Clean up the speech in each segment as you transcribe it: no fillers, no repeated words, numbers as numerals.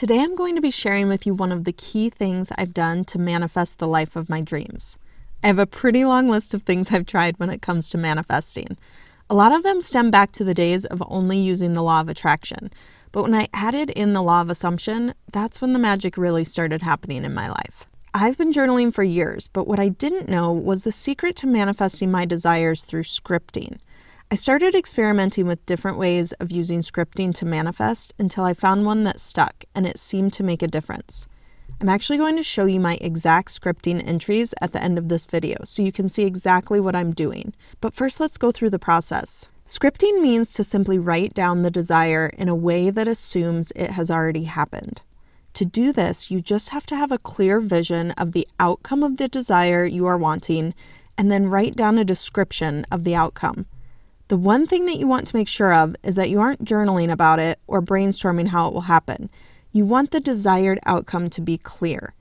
Today I'm going to be sharing with you one of the key things I've done to manifest the life of my dreams. I have a pretty long list of things I've tried when it comes to manifesting. A lot of them stem back to the days of only using the law of attraction, but when I added in the law of assumption, that's when the magic really started happening in my life. I've been journaling for years, but what I didn't know was the secret to manifesting my desires through scripting. I started experimenting with different ways of using scripting to manifest until I found one that stuck and it seemed to make a difference. I'm actually going to show you my exact scripting entries at the end of this video so you can see exactly what I'm doing. But first, let's go through the process. Scripting means to simply write down the desire in a way that assumes it has already happened. To do this, you just have to have a clear vision of the outcome of the desire you are wanting and then write down a description of the outcome. The one thing that you want to make sure of is that you aren't journaling about it or brainstorming how it will happen. You want the desired outcome to be clear.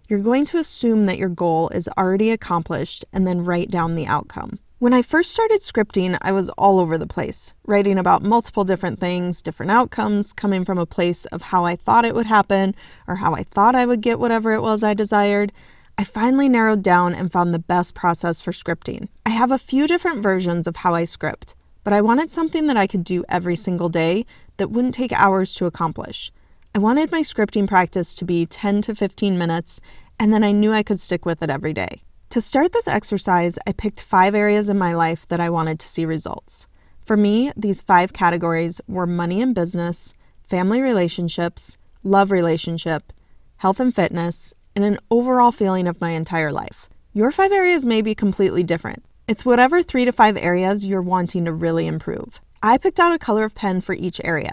You're going to assume that your goal is already accomplished and then write down the outcome. When I first started scripting, I was all over the place, writing about multiple different things, different outcomes, coming from a place of how I thought it would happen or how I thought I would get whatever it was I desired. I finally narrowed down and found the best process for scripting. I have a few different versions of how I script, but I wanted something that I could do every single day that wouldn't take hours to accomplish. I wanted my scripting practice to be 10 to 15 minutes, and then I knew I could stick with it every day. To start this exercise, I picked 5 areas in my life that I wanted to see results. For me, these 5 categories were money and business, family relationships, love relationship, health and fitness, and an overall feeling of my entire life. Your 5 areas may be completely different. It's whatever 3 to 5 areas you're wanting to really improve. I picked out a color of pen for each area.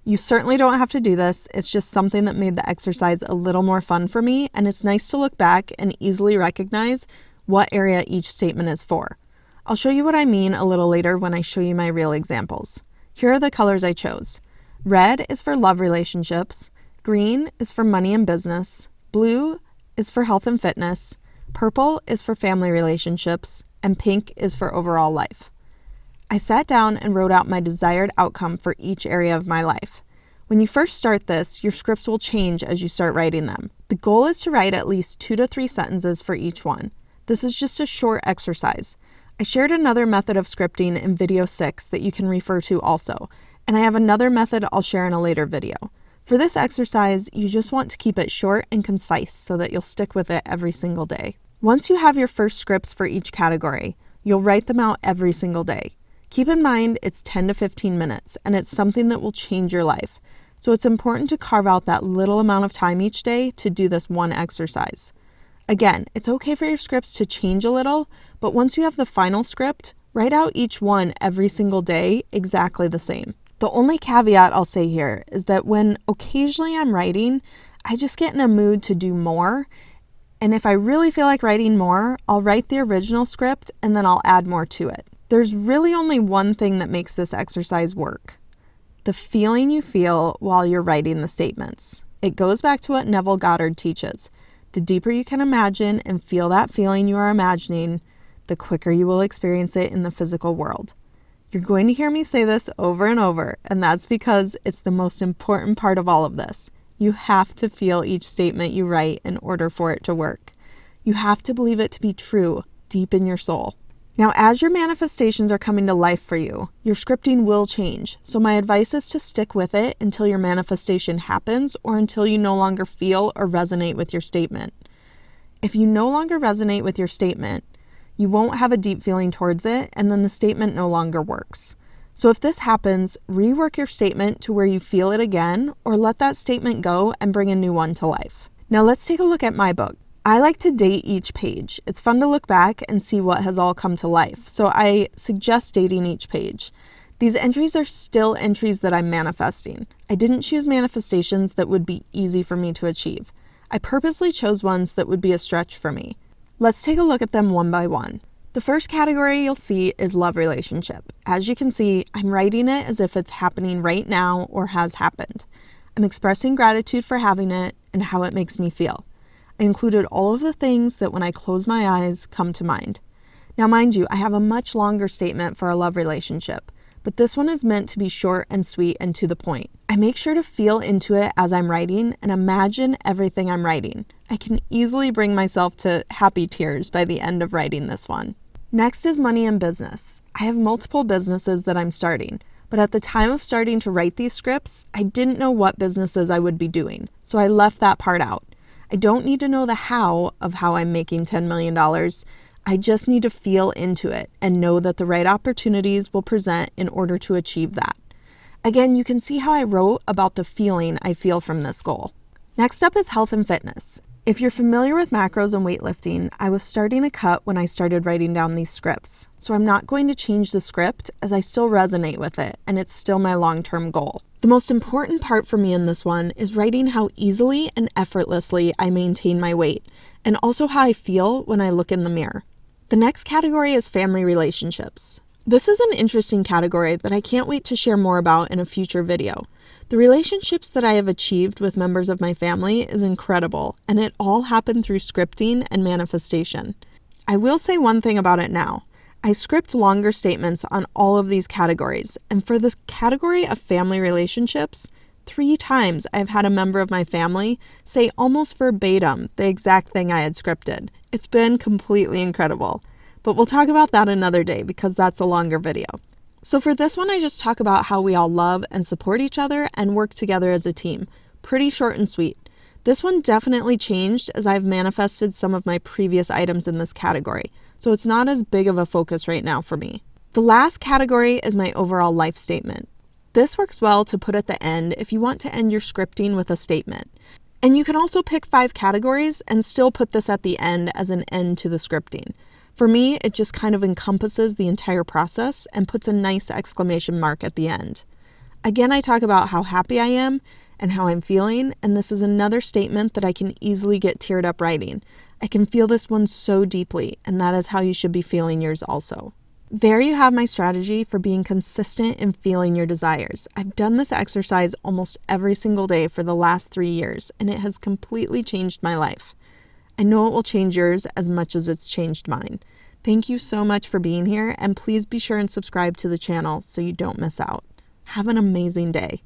You certainly don't have to do this. It's just something that made the exercise a little more fun for me, and it's nice to look back and easily recognize what area each statement is for. I'll show you what I mean a little later when I show you my real examples. Here are the colors I chose. Red is for love relationships, green is for money and business, blue is for health and fitness, purple is for family relationships, and pink is for overall life. I sat down and wrote out my desired outcome for each area of my life. When you first start this, your scripts will change as you start writing them. The goal is to write at least 2 to 3 sentences for each one. This is just a short exercise. I shared another method of scripting in video 6 that you can refer to also, and I have another method I'll share in a later video. For this exercise, you just want to keep it short and concise so that you'll stick with it every single day. Once you have your first scripts for each category, you'll write them out every single day. Keep in mind it's 10 to 15 minutes, and it's something that will change your life. So it's important to carve out that little amount of time each day to do this one exercise. Again, it's okay for your scripts to change a little, but once you have the final script, write out each one every single day exactly the same. The only caveat I'll say here is that when occasionally I'm writing, I just get in a mood to do more. And if I really feel like writing more, I'll write the original script and then I'll add more to it. There's really only one thing that makes this exercise work: the feeling you feel while you're writing the statements. It goes back to what Neville Goddard teaches. The deeper you can imagine and feel that feeling you are imagining, the quicker you will experience it in the physical world. You're going to hear me say this over and over, and that's because it's the most important part of all of this. You have to feel each statement you write in order for it to work. You have to believe it to be true deep in your soul. Now, as your manifestations are coming to life for you, your scripting will change. So my advice is to stick with it until your manifestation happens or until you no longer feel or resonate with your statement. If you no longer resonate with your statement, you won't have a deep feeling towards it, and then the statement no longer works. So if this happens, rework your statement to where you feel it again, or let that statement go and bring a new one to life. Now let's take a look at my book. I like to date each page. It's fun to look back and see what has all come to life, so I suggest dating each page. These entries are still entries that I'm manifesting. I didn't choose manifestations that would be easy for me to achieve. I purposely chose ones that would be a stretch for me. Let's take a look at them one by one. The first category you'll see is love relationship. As you can see, I'm writing it as if it's happening right now or has happened. I'm expressing gratitude for having it and how it makes me feel. I included all of the things that when I close my eyes come to mind. Now, mind you, I have a much longer statement for a love relationship, but this one is meant to be short and sweet and to the point. I make sure to feel into it as I'm writing and imagine everything I'm writing. I can easily bring myself to happy tears by the end of writing this one. Next is money and business. I have multiple businesses that I'm starting, but at the time of starting to write these scripts, I didn't know what businesses I would be doing, so I left that part out. I don't need to know the how of how I'm making $10 million. I just need to feel into it and know that the right opportunities will present in order to achieve that. Again, you can see how I wrote about the feeling I feel from this goal. Next up is health and fitness. If you're familiar with macros and weightlifting, I was starting a cut when I started writing down these scripts. So I'm not going to change the script as I still resonate with it and it's still my long-term goal. The most important part for me in this one is writing how easily and effortlessly I maintain my weight and also how I feel when I look in the mirror. The next category is family relationships. This is an interesting category that I can't wait to share more about in a future video. The relationships that I have achieved with members of my family is incredible, and it all happened through scripting and manifestation. I will say one thing about it now. I script longer statements on all of these categories, and for this category of family relationships, 3 times I've had a member of my family say almost verbatim the exact thing I had scripted. It's been completely incredible, but we'll talk about that another day because that's a longer video. So for this one, I just talk about how we all love and support each other and work together as a team. Pretty short and sweet. This one definitely changed as I've manifested some of my previous items in this category, so it's not as big of a focus right now for me. The last category is my overall life statement. This works well to put at the end if you want to end your scripting with a statement. And you can also pick 5 categories and still put this at the end as an end to the scripting. For me, it just kind of encompasses the entire process and puts a nice exclamation mark at the end. Again, I talk about how happy I am and how I'm feeling, and this is another statement that I can easily get teared up writing. I can feel this one so deeply, and that is how you should be feeling yours also. There you have my strategy for being consistent in feeling your desires. I've done this exercise almost every single day for the last 3 years, and it has completely changed my life. I know it will change yours as much as it's changed mine. Thank you so much for being here, and please be sure and subscribe to the channel so you don't miss out. Have an amazing day.